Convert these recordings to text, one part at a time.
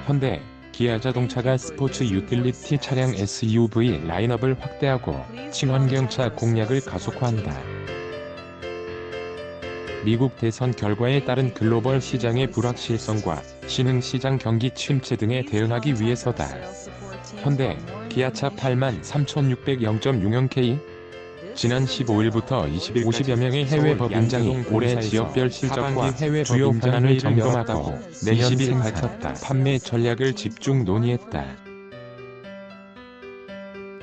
현대, 기아 자동차가 스포츠 유틸리티 차량 SUV 라인업을 확대하고 친환경차 공략을 가속화한다. 미국 대선 결과에 따른 글로벌 시장의 불확실성과 신흥시장 경기 침체 등에 대응하기 위해서다. 현대, 기아차 83,600.60K 지난 15일부터 20일 50여 명의 해외 법인장이 올해 지역별 실적과 주요 현안을 점검하고 내년 20일 밝혔다. 판매 전략을 집중 논의했다.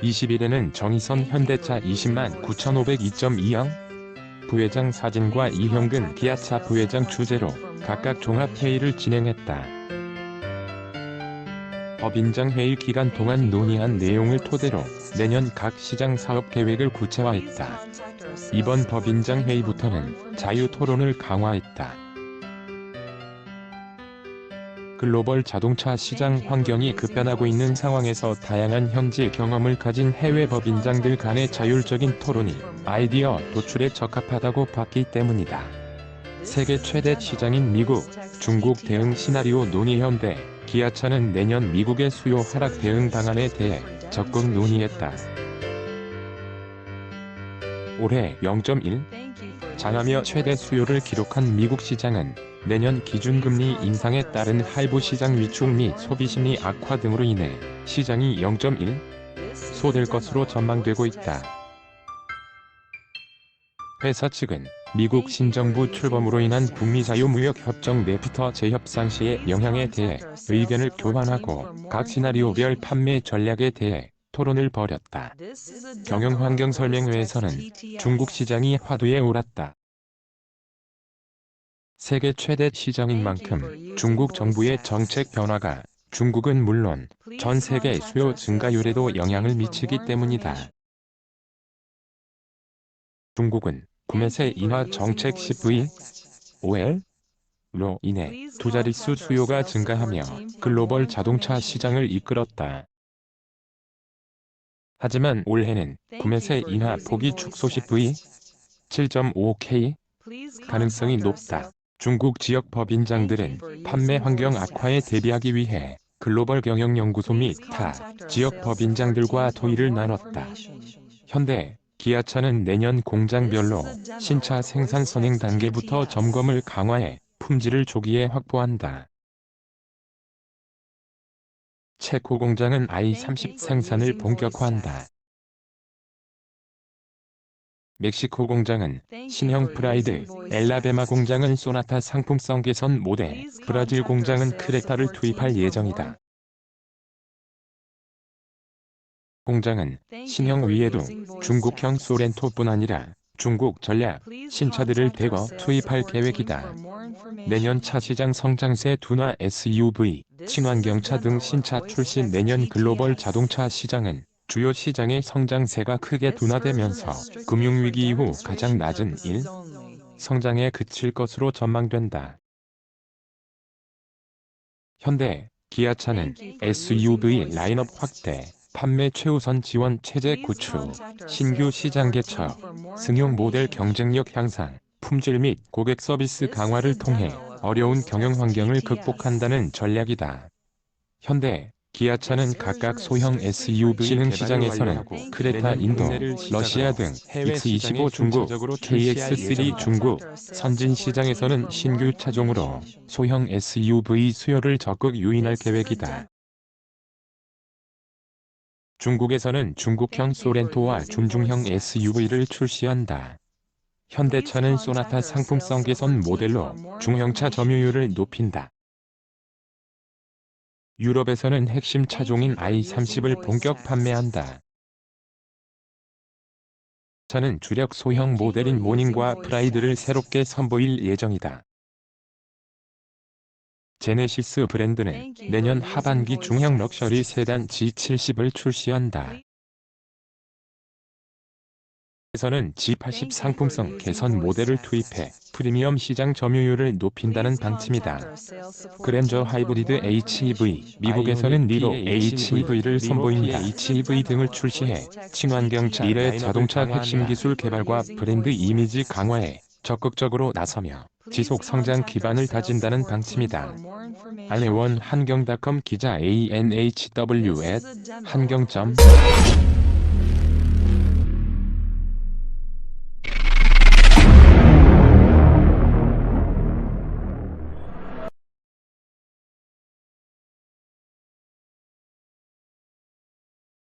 20일에는 정의선 현대차 20만 9,502.20 부회장 사진과 이형근 기아차 부회장 주재로 각각 종합회의를 진행했다. 법인장 회의 기간 동안 논의한 내용을 토대로 내년 각 시장 사업 계획을 구체화했다. 이번 법인장 회의부터는 자유 토론을 강화했다. 글로벌 자동차 시장 환경이 급변하고 있는 상황에서 다양한 현지 경험을 가진 해외 법인장들 간의 자율적인 토론이 아이디어 도출에 적합하다고 봤기 때문이다. 세계 최대 시장인 미국, 중국 대응 시나리오 논의. 현대, 기아차는 내년 미국의 수요 하락 대응 방안에 대해 적극 논의했다. 올해 0.1 장하며 최대 수요를 기록한 미국 시장은 내년 기준금리 인상에 따른 할부 시장 위축 및 소비심리 악화 등으로 인해 시장이 0.1 소될 것으로 전망되고 있다. 회사 측은 미국 신정부 출범으로 인한 북미 자유무역협정 네프타 재협상 시의 영향에 대해 의견을 교환하고 각 시나리오별 판매 전략에 대해 토론을 벌였다. 경영환경설명회에서는 중국 시장이 화두에 올랐다. 세계 최대 시장인 만큼 중국 정부의 정책 변화가 중국은 물론 전 세계 수요 증가율에도 영향을 미치기 때문이다. 중국은 구매세 인하 정책 CVOL로 인해 두 자릿수 수요가 증가하며 글로벌 자동차 시장을 이끌었다. 하지만 올해는 구매세 인하 폭이 축소 CV7.5K 가능성이 높다. 중국 지역 법인장들은 판매 환경 악화에 대비하기 위해 글로벌 경영연구소 및 타 지역 법인장들과 토의를 나눴다. 현대, 기아차는 내년 공장별로 신차 생산 선행 단계부터 점검을 강화해 품질을 조기에 확보한다. 체코 공장은 i30 생산을 본격화한다. 멕시코 공장은 신형 프라이드, 엘라베마 공장은 소나타 상품성 개선 모델, 브라질 공장은 크레타를 투입할 예정이다. 공장은 신형 위에도 중국형 소렌토뿐 아니라 중국 전략 신차들을 대거 투입할 계획이다. 내년 차 시장 성장세 둔화 SUV, 친환경차 등 신차 출시. 내년 글로벌 자동차 시장은 주요 시장의 성장세가 크게 둔화되면서 금융위기 이후 가장 낮은 성장에 그칠 것으로 전망된다. 현대, 기아차는 SUV 라인업 확대, 판매 최우선 지원 체제 구축, 신규 시장 개척, 승용 모델 경쟁력 향상, 품질 및 고객 서비스 강화를 통해 어려운 경영 환경을 극복한다는 전략이다. 현대, 기아차는 각각 소형 SUV 신흥시장에서는 크레타 인도, 러시아 등 X25 중국, KX3 중국, 선진시장에서는 신규 차종으로 소형 SUV 수요를 적극 유인할 계획이다. 중국에서는 중국형 소렌토와 준중형 SUV를 출시한다. 현대차는 소나타 상품성 개선 모델로 중형차 점유율을 높인다. 유럽에서는 핵심 차종인 i30을 본격 판매한다. 차는 주력 소형 모델인 모닝과 프라이드를 새롭게 선보일 예정이다. 제네시스 브랜드는 내년 하반기 중형 럭셔리 세단 G70을 출시한다. 에서는 G80 상품성 개선 모델을 투입해 프리미엄 시장 점유율을 높인다는 방침이다. 그랜저 하이브리드 HEV, 미국에서는 니로 HEV를 선보인다. HEV 등을 출시해 친환경차 미래 자동차 핵심 기술 개발과 브랜드 이미지 강화에 적극적으로 나서며 지속 성장 기반을 다진다는 방침이다. 안혜원 한경닷컴 기자 ANHW@한경.